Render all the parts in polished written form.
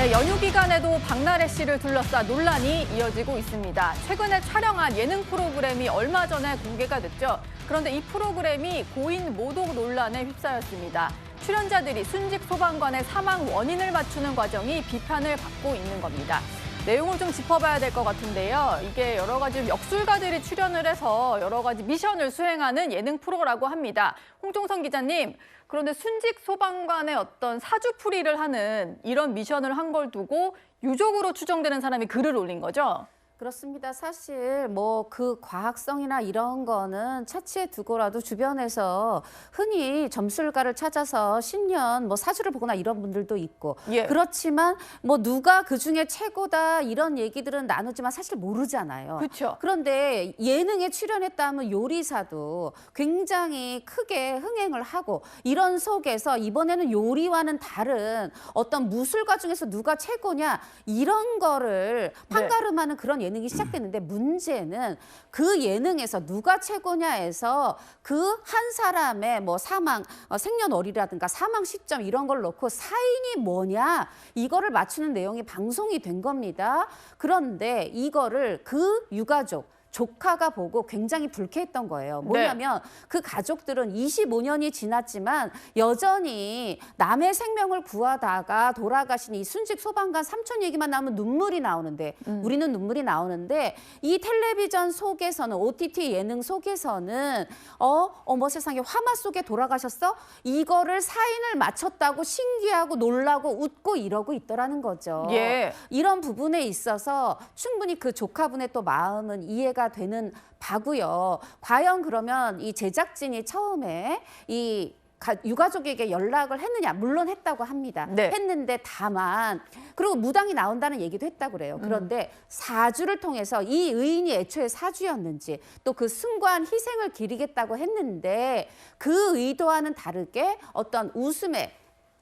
네, 연휴 기간에도 박나래 씨를 둘러싸 논란이 이어지고 있습니다. 최근에 촬영한 예능 프로그램이 얼마 전에 공개가 됐죠. 그런데 이 프로그램이 고인 모독 논란에 휩싸였습니다. 출연자들이 순직 소방관의 사망 원인을 맞추는 과정이 비판을 받고 있는 겁니다. 내용을 좀 짚어봐야 될 것 같은데요. 이게 여러 가지 역술가들이 출연을 해서 여러 가지 미션을 수행하는 예능 프로라고 합니다. 홍종성 기자님, 그런데 순직 소방관의 어떤 사주풀이를 하는 이런 미션을 한 걸 두고 유족으로 추정되는 사람이 글을 올린 거죠? 그렇습니다. 사실 뭐 그 과학성이나 이런 거는 차치해 두고라도 주변에서 흔히 점술가를 찾아서 신년 뭐 사주를 보거나 이런 분들도 있고 예. 그렇지만 뭐 누가 그중에 최고다 이런 얘기들은 나누지만 사실 모르잖아요. 그렇죠. 그런데 예능에 출연했다 하면 요리사도 굉장히 크게 흥행을 하고 이런 속에서 이번에는 요리와는 다른 어떤 무술가 중에서 누가 최고냐 이런 거를 판가름하는 그런 예능이 시작됐는데 문제는 그 예능에서 누가 최고냐에서 그 한 사람의 뭐 사망, 생년월일이라든가 사망 시점 이런 걸 놓고 사인이 뭐냐 이거를 맞추는 내용이 방송이 된 겁니다. 그런데 이거를 그 유가족 조카가 보고 굉장히 불쾌했던 거예요. 뭐냐면 그 가족들은 25년이 지났지만 여전히 남의 생명을 구하다가 돌아가신 이 순직 소방관 삼촌 얘기만 나오면 눈물이 나오는데 우리는 눈물이 나오는데 이 텔레비전 속에서는 OTT 예능 속에서는 어머 세상에 화마 속에 돌아가셨어? 이거를 사인을 맞췄다고 신기하고 놀라고 웃고 이러고 있더라는 거죠. 예. 이런 부분에 있어서 충분히 그 조카분의 또 마음은 이해가 되는 바고요. 과연 그러면 이 제작진이 처음에 이 유가족에게 연락을 했느냐? 물론 했다고 합니다. 네. 했는데 다만 그리고 무당이 나온다는 얘기도 했다고 그래요. 그런데 사주를 통해서 이 의인이 애초에 사주였는지 또 그 숭고한 희생을 기리겠다고 했는데 그 의도와는 다르게 어떤 웃음의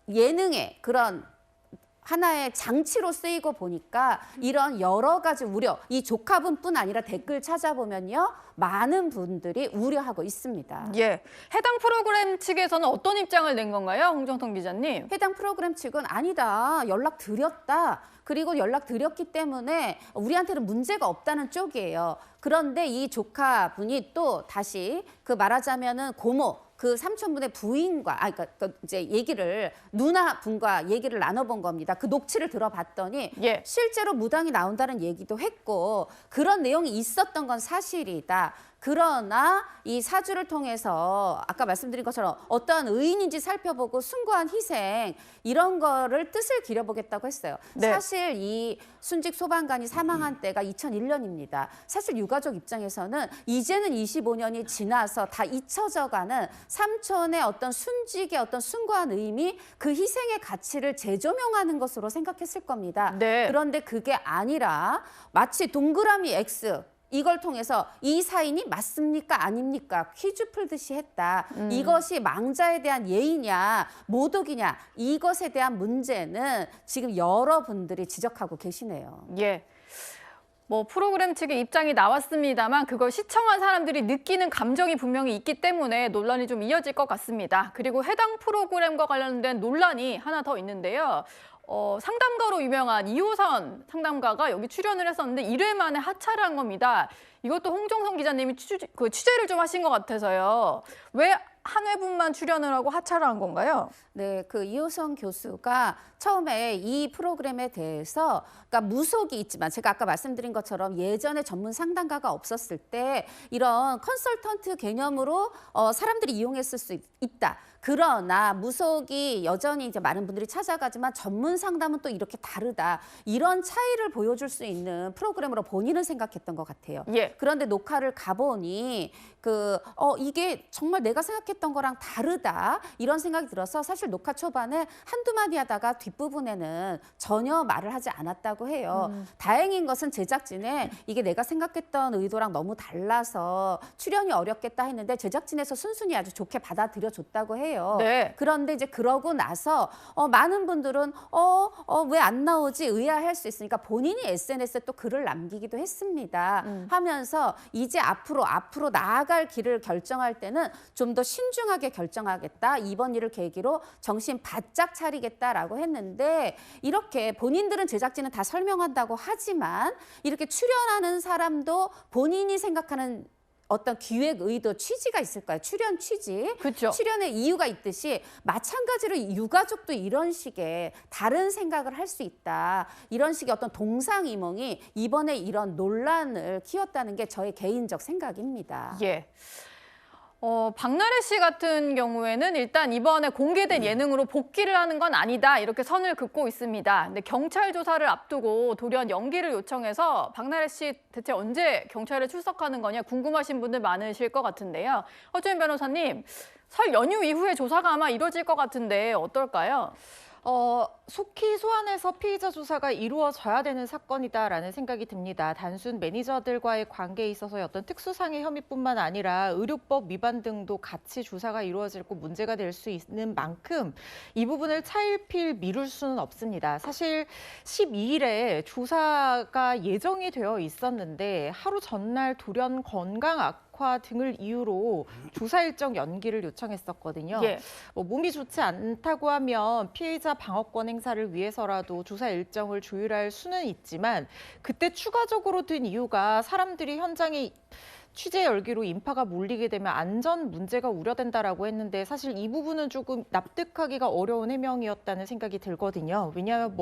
예능의 그런 하나의 장치로 쓰이고 보니까 이런 여러 가지 우려, 이 조카분뿐 아니라 댓글 찾아보면요. 많은 분들이 우려하고 있습니다. 예. 해당 프로그램 측에서는 어떤 입장을 낸 건가요? 홍정성 기자님. 해당 프로그램 측은 아니다, 연락드렸다. 그리고 연락드렸기 때문에 우리한테는 문제가 없다는 쪽이에요. 그런데 이 조카분이 또 다시 그 말하자면은 고모, 그 삼촌분의 부인과 그러니까 이제 얘기를 누나분과 얘기를 나눠본 겁니다. 그 녹취를 들어봤더니 예. 실제로 무당이 나온다는 얘기도 했고 그런 내용이 있었던 건 사실이다. 그러나 이 사주를 통해서 아까 말씀드린 것처럼 어떠한 의인인지 살펴보고 숭고한 희생 이런 거를 뜻을 기려보겠다고 했어요. 네. 사실 이 순직 소방관이 사망한 때가 2001년입니다. 사실 유가족 입장에서는 이제는 25년이 지나서 다 잊혀져가는 삼촌의 어떤 순직의 어떤 숭고한 의미 그 희생의 가치를 재조명하는 것으로 생각했을 겁니다. 네. 그런데 그게 아니라 마치 동그라미 X 이걸 통해서 이 사인이 맞습니까? 아닙니까? 퀴즈 풀듯이 했다. 이것이 망자에 대한 예의냐, 모독이냐, 이것에 대한 문제는 지금 여러분들이 지적하고 계시네요. 예. 뭐 프로그램 측의 입장이 나왔습니다만 그걸 시청한 사람들이 느끼는 감정이 분명히 있기 때문에 논란이 좀 이어질 것 같습니다. 그리고 해당 프로그램과 관련된 논란이 하나 더 있는데요. 상담가로 유명한 이호선 상담가가 여기 출연을 했었는데 1회 만에 하차를 한 겁니다. 이것도 홍정성 기자님이 취재를 좀 하신 것 같아서요. 왜 한 회분만 출연을 하고 하차를 한 건가요? 네, 그 이호선 교수가 처음에 이 프로그램에 대해서 그러니까 무속이 있지만 제가 아까 말씀드린 것처럼 예전에 전문 상담가가 없었을 때 이런 컨설턴트 개념으로 사람들이 이용했을 수 있다. 그러나 무속이 여전히 이제 많은 분들이 찾아가지만 전문 상담은 또 이렇게 다르다. 이런 차이를 보여줄 수 있는 프로그램으로 본인은 생각했던 것 같아요. 예. 그런데 녹화를 가보니 이게 정말 내가 생각했던 거랑 다르다. 이런 생각이 들어서 사실 녹화 초반에 한두 마디 하다가 뒷부분에는 전혀 말을 하지 않았다고 해요. 다행인 것은 제작진에 이게 내가 생각했던 의도랑 너무 달라서 출연이 어렵겠다 했는데 제작진에서 순순히 아주 좋게 받아들여줬다고 해요. 해요. 네. 그런데 이제 그러고 나서 많은 분들은 왜 안 나오지 의아할 수 있으니까 본인이 SNS에 또 글을 남기기도 했습니다. 하면서 이제 앞으로 나아갈 길을 결정할 때는 좀 더 신중하게 결정하겠다. 이번 일을 계기로 정신 바짝 차리겠다라고 했는데 이렇게 본인들은 제작진은 다 설명한다고 하지만 이렇게 출연하는 사람도 본인이 생각하는 어떤 기획 의도, 취지가 있을까요? 출연 취지. 그렇죠. 출연의 이유가 있듯이 마찬가지로 유가족도 이런 식의 다른 생각을 할 수 있다. 이런 식의 어떤 동상이몽이 이번에 이런 논란을 키웠다는 게 저의 개인적 생각입니다. 예. 박나래 씨 같은 경우에는 일단 이번에 공개된 예능으로 복귀를 하는 건 아니다 이렇게 선을 긋고 있습니다. 근데 경찰 조사를 앞두고 돌연 연기를 요청해서 박나래 씨 대체 언제 경찰에 출석하는 거냐 궁금하신 분들 많으실 것 같은데요. 허주연 변호사님, 설 연휴 이후에 조사가 아마 이루어질 것 같은데 어떨까요? 속히 소환해서 피의자 조사가 이루어져야 되는 사건이다라는 생각이 듭니다. 단순 매니저들과의 관계에 있어서의 어떤 특수상해 혐의뿐만 아니라 의료법 위반 등도 같이 조사가 이루어지고 문제가 될 수 있는 만큼 이 부분을 차일피일 미룰 수는 없습니다. 사실 12일에 조사가 예정이 되어 있었는데 하루 전날 돌연 건강 악화 등을 이유로 조사 일정 연기를 요청했었거든요. 예. 몸이 좋지 않다고 하면 피해자 방어권 행사를 위해서라도 조사 일정을 조율할 수는 있지만 그때 추가적으로 든 이유가 사람들이 현장에 취재 열기로 인파가 몰리게 되면 안전 문제가 우려된다라고 했는데 사실 이 부분은 조금 납득하기가 어려운 해명이었다는 생각이 들거든요. 왜냐하면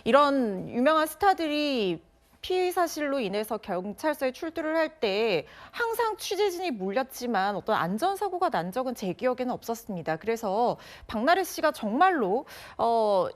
이런 유명한 스타들이 피해 사실로 인해서 경찰서에 출두를 할 때 항상 취재진이 몰렸지만 어떤 안전사고가 난 적은 제 기억에는 없었습니다. 그래서 박나래 씨가 정말로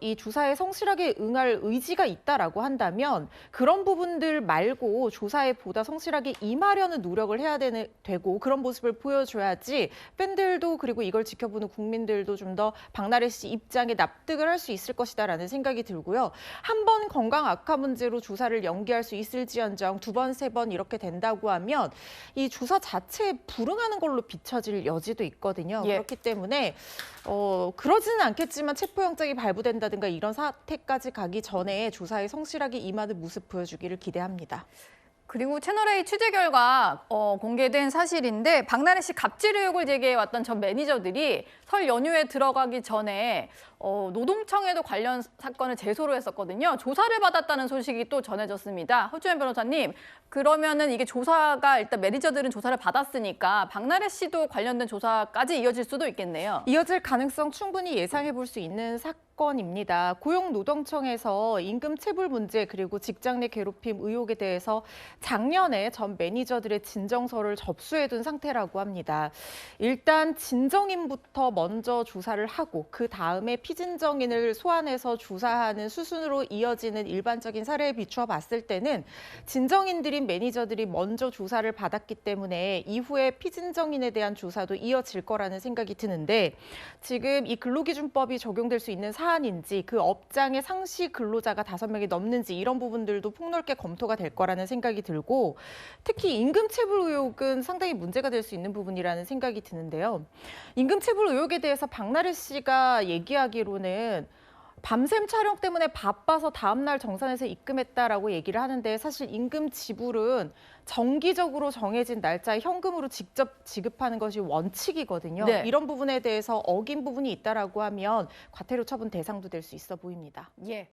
이 조사에 성실하게 응할 의지가 있다라고 한다면 그런 부분들 말고 조사에 보다 성실하게 임하려는 노력을 해야 되고 그런 모습을 보여줘야지 팬들도 그리고 이걸 지켜보는 국민들도 좀 더 박나래 씨 입장에 납득을 할 수 있을 것이다라는 생각이 들고요. 한 번 건강 악화 문제로 조사를 연기할 수 있을지언정 두 번, 세 번 이렇게 된다고 하면 이 조사 자체에 불응하는 걸로 비춰질 여지도 있거든요. 예. 그렇기 때문에 그러지는 않겠지만 체포영장이 발부된다든가 이런 사태까지 가기 전에 조사에 성실하게 임하는 모습 보여주기를 기대합니다. 그리고 채널A 취재 결과 공개된 사실인데 박나래 씨 갑질 의혹을 제기해왔던 전 매니저들이 설 연휴에 들어가기 전에 노동청에도 관련 사건을 제소를 했었거든요. 조사를 받았다는 소식이 또 전해졌습니다. 허주연 변호사님, 그러면은 이게 조사가 일단 매니저들은 조사를 받았으니까 박나래 씨도 관련된 조사까지 이어질 수도 있겠네요. 이어질 가능성 충분히 예상해 볼 수 있는 사건입니다. 고용노동청에서 임금 체불 문제 그리고 직장 내 괴롭힘 의혹에 대해서 작년에 전 매니저들의 진정서를 접수해둔 상태라고 합니다. 일단 진정인부터 먼저 조사를 하고 그 다음에 피진정인을 소환해서 조사하는 수순으로 이어지는 일반적인 사례에 비추어 봤을 때는 진정인들인 매니저들이 먼저 조사를 받았기 때문에 이후에 피진정인에 대한 조사도 이어질 거라는 생각이 드는데 지금 이 근로기준법이 적용될 수 있는 사안인지 그 업장의 상시 근로자가 5명이 넘는지 이런 부분들도 폭넓게 검토가 될 거라는 생각이 들고 특히 임금체불 의혹은 상당히 문제가 될 수 있는 부분이라는 생각이 드는데요. 임금체불 의혹에 대해서 박나래 씨가 얘기하기로는 밤샘 촬영 때문에 바빠서 다음날 정산해서 입금했다라고 얘기를 하는데 사실 임금 지불은 정기적으로 정해진 날짜에 현금으로 직접 지급하는 것이 원칙이거든요. 네. 이런 부분에 대해서 어긴 부분이 있다라고 하면 과태료 처분 대상도 될 수 있어 보입니다. 예.